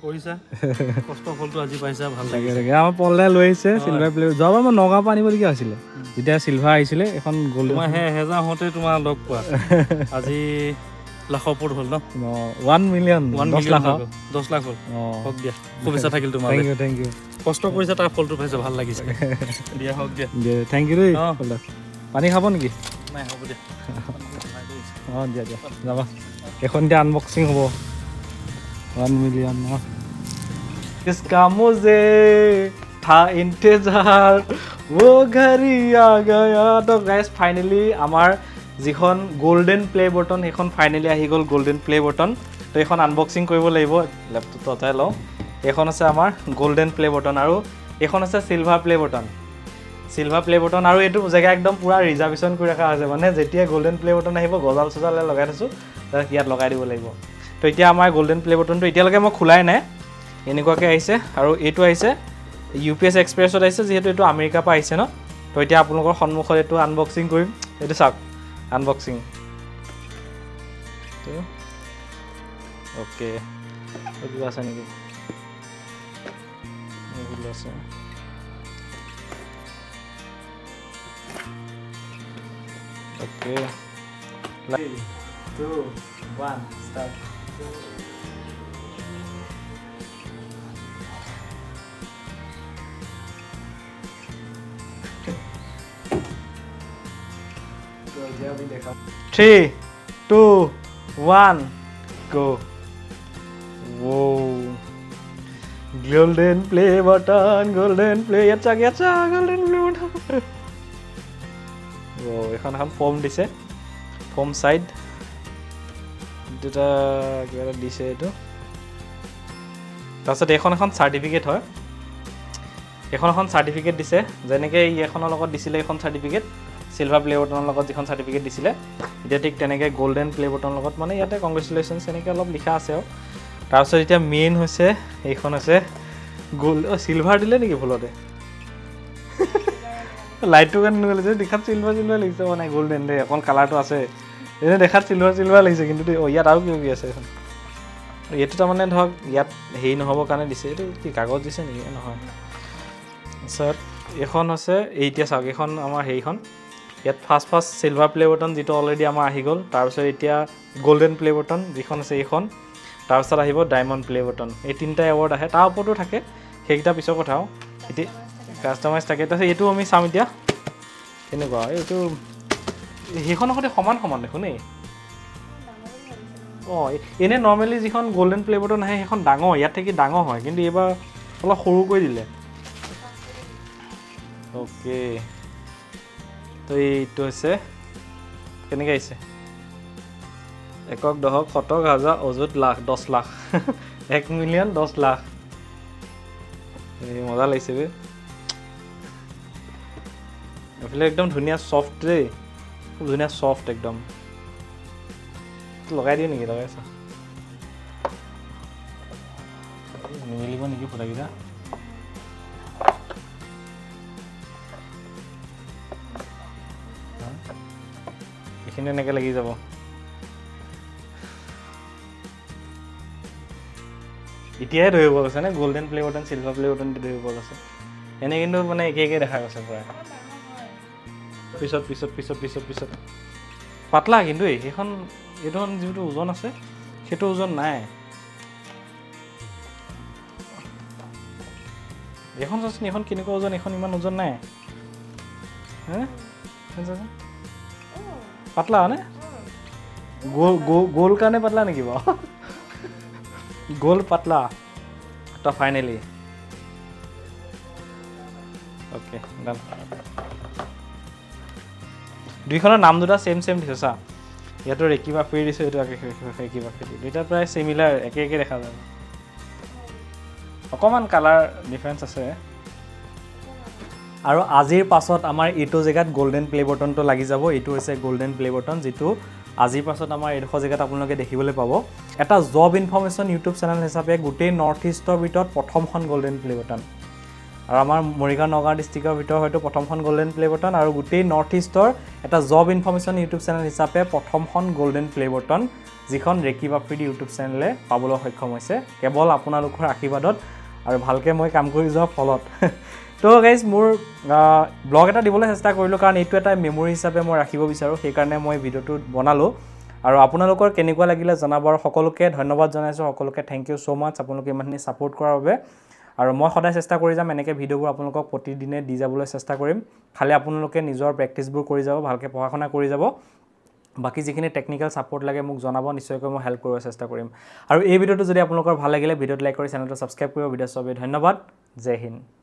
কৰিছা কষ্ট ফলটো আজি পাইছা ভাল লাগে তাকে আমাৰ পললে লৈ আহিছে চিলভাৰ প্লে যোৱাবাৰ মই নগাঁৱৰ পৰা আনিবলগীয়া হৈছিলে যেতিয়া চিলভাৰ আহিছিলে এখন গ'ল্ডেন তোমাৰ সেই এহেজাৰ হওঁতে তোমাৰ লগ পোৱা আজি লাখৰ ওপৰত হ'ল ন 1 মিলিয়ন 10 লাখ 10 লাখ হ'ল হওক দিয়া শুভেচ্ছা থাকিল তোমাৰ থেংক ইউ কষ্ট কৰিছা তাৰ ফলটো পাইছা ভাল লাগিছে দিয়া হওক দিয়া থেংক ইউ দেই পানী খাব নেকি নাই হ'ব দিয়া দিয়া যাবা এখন এতিয়া আনবক্সিং হ'ব 1 मिलियन इसका मुझे था इंतजार वो घड़ी आ गया तो गाइस फाइनली আমাৰ যিখন গোল্ডেন প্লে বটন সেইখন ফাইনেলি আহি গ'ল গোল্ডেন প্লে বটন তো এখন আনবক্সিং কৰিব লাগিব লেপটপটো অতাই লওঁ এখন আছে আমাৰ গোল্ডেন প্লে বটন আৰু এখন আছে সিলভাৰ প্লে বটন আৰু এইটো জেগা একদম পুৰা ৰিজাৰ্ভেশ্যন কৰি ৰাখা আছে মানে যেতিয়া গোল্ডেন প্লে বটন আহিব গজাল চজালে লগাই থৈছো তাৰ ইয়াত লগাই দিব লাগিব তো এতিয়া আমাৰ গোল্ডেন প্লে বটনটো এতিয়ালৈকে মই খোলাই নাই এনেকুৱাকৈ আহিছে আৰু এইটো আহিছে UPS এক্সপ্ৰেছত আহিছে যিহেতু এইটো আমেৰিকাৰ পৰা আহিছে ন তো এতিয়া আপোনালোকৰ সন্মুখত এইটো আনবক্সিং কৰিম এইটো চাওক আনবক্সিং অ'কে এইটো আছে নেকি এইটো আছে অ'কে 3 2 1 start तो 3 2 1 go whoa golden play button golden play yacha golden play button wow এখন ফর্ম দিছে ফর্ম সাইড দুটা কিবা দিছে এইটো তাৰপিছত এখন চাৰ্টিফিকেট হয় এখন চাৰ্টিফিকেট দিছে যেনেকৈ এখনৰ লগত দিছিলে এখন চাৰ্টিফিকেট সিলভাৰ প্লে বটনৰ লগত যিখন চাৰ্টিফিকেট দিছিলে এতিয়া ঠিক তেনেকৈ গোল্ডেন প্লে বটনৰ লগত মানে ইয়াতে কংগ্ৰেচুলেশ্যনছ এনেকৈ অলপ লিখা আছে আৰু তাৰপিছত এতিয়া মেইন হৈছে এইখন আছে গোল্ড সিলভাৰ দিলে নেকি ভুলতে লাইটটো কাৰণে গ'লে দেখাত সিলভাৰ লাগিছে মানে গোল্ডেন দে অকণ কালাৰটো আছে এনে দেখাত সিলভাৰ লাগিছে কিন্তু ইয়াত আৰু কি আছে এখন এইটো তাৰমানে ধৰক ইয়াত হেৰি নহ'বৰ কাৰণে দিছে এইটো কি কাগজ দিছে নেকি নহয় তাৰপিছত এইখন আছে এতিয়া চাওক এইখন আমাৰ হেৰিখন ইয়াত ফাৰ্ষ্ট সিলভাৰ প্লে বটন যিটো অলৰেডি আমাৰ আহি গ'ল তাৰপিছত এতিয়া গোল্ডেন প্লে বটন যিখন আছে এইখন তাৰপিছত আহিব ডায়মণ্ড প্লে বটন এই তিনিটা এৱাৰ্ড আহে তাৰ ওপৰতো থাকে সেইকেইটা পিছৰ কথাও এতিয়া কাষ্টমাইজ থাকে তাৰপিছত এইটো আমি চাম এতিয়া কেনেকুৱা এইটো সেইখনৰ সৈতে সমান দেখোন এই এনে নৰ্মেলি যিখন গোল্ডেন প্লে বটন আহে সেইখন ডাঙৰ ইয়াত থাকি ডাঙৰ হয় কিন্তু এইবাৰ অলপ সৰু কৰি দিলে অ'কে তো এইটো হৈছে কেনেকৈ আহিছে একক দশক শতক হাজাৰ অযুত লাখ 10 লাখ 1 মিলিয়ন 10 লাখ এই মজা লাগিছে বে এইফালে একদম ধুনীয়া ছফ্ট দেই খুব ধুনীয়া ছফ্ট একদম লগাই দিওঁ নেকি লগাইছা নিমিলিব নেকি ফুটাকেইটা এইখিনি এনেকৈ লাগি যাব এতিয়াহে ধৰিব গৈছে নে golden play button silver play button ধৰিব গৈছে এনে কিন্তু মানে একে দেখা গৈছে প্ৰায় পিছত পাতলা কিন্তু এইখন যিটো ওজন আছে সেইটো ওজন নাই এখন চাচোন এখন কেনেকুৱা ওজন এখন ইমান ওজন নাই হে পাতলা হয়নে গোল কাৰণে পাতলা নেকি বাৰু গোল পাতলা তো ফাইনেলি অ'কে ডান দুইখনৰ নাম দুটা সেম দিছে চা ইয়াতো ৰেকিব আফ্ৰেডি দিছে এইটো ৰেকিব আফ্ৰেডি দুইটা প্ৰায় চিমিলাৰ একে দেখা যায় অকণমান কালাৰ ডিফাৰেঞ্চ আছে আৰু আজিৰ পাছত আমাৰ এইটো জেগাত গোল্ডেন প্লে বটনটো লাগি যাব এইটো হৈছে গোল্ডেন প্লে বটন যিটো আজিৰ পাছত আমাৰ এইডোখৰ জেগাত আপোনালোকে দেখিবলৈ পাব এটা জব ইনফৰমেশ্যন ইউটিউব চেনেল হিচাপে গোটেই নৰ্থ ইষ্টৰ ভিতৰত প্ৰথমখন গোল্ডেন প্লে বটন আৰু আমাৰ মৰিগাঁও নগাঁও ডিষ্ট্ৰিক্টৰ ভিতৰত হয়তো প্ৰথমখন গোল্ডেন প্লে বটন আৰু গোটেই নৰ্থ ইষ্টৰ এটা জব ইনফৰমেশ্যন ইউটিউব চেনেল হিচাপে প্ৰথমখন গোল্ডেন প্লে বটন যিখন ৰেকিব আফ্ৰিদি ইউটিউব চেনেলে পাবলৈ সক্ষম হৈছে কেৱল আপোনালোকৰ আশীৰ্বাদত আৰু ভালকৈ মই কাম কৰি যোৱাৰ ফলত তো গাইজ মোৰ ব্লগ এটা দিবলৈ চেষ্টা কৰিলোঁ কাৰণ এইটো এটা মেমৰি হিচাপে মই ৰাখিব বিচাৰোঁ সেইকাৰণে মই ভিডিঅ'টো বনালোঁ আৰু আপোনালোকৰ কেনেকুৱা লাগিলে জনাব আৰু সকলোকে ধন্যবাদ জনাইছোঁ সকলোকে থেংক ইউ ছ' মাছ আপোনালোকে ইমানখিনি ছাপোৰ্ট কৰাৰ বাবে আৰু মই সদায় চেষ্টা কৰি যাম এনেকৈ ভিডিঅ'বোৰ আপোনালোকক প্ৰতিদিনে দি যাবলৈ চেষ্টা কৰিম খালি আপোনালোকে নিজৰ প্ৰেক্টিছবোৰ কৰি যাব ভালকৈ পঢ়া শুনা কৰি যাব বাকি যিখিনি টেকনিকেল ছাপোৰ্ট লাগে মোক জনাব নিশ্চয়কৈ মই হেল্প কৰিব চেষ্টা কৰিম আৰু এই ভিডিঅ'টো যদি আপোনালোকৰ ভাল লাগিলে ভিডিঅ'টো লাইক কৰি চেনেলটো ছাবস্ক্ৰাইব কৰিব ভিডিঅ' চবে ধন্যবাদ জয় হিন্দ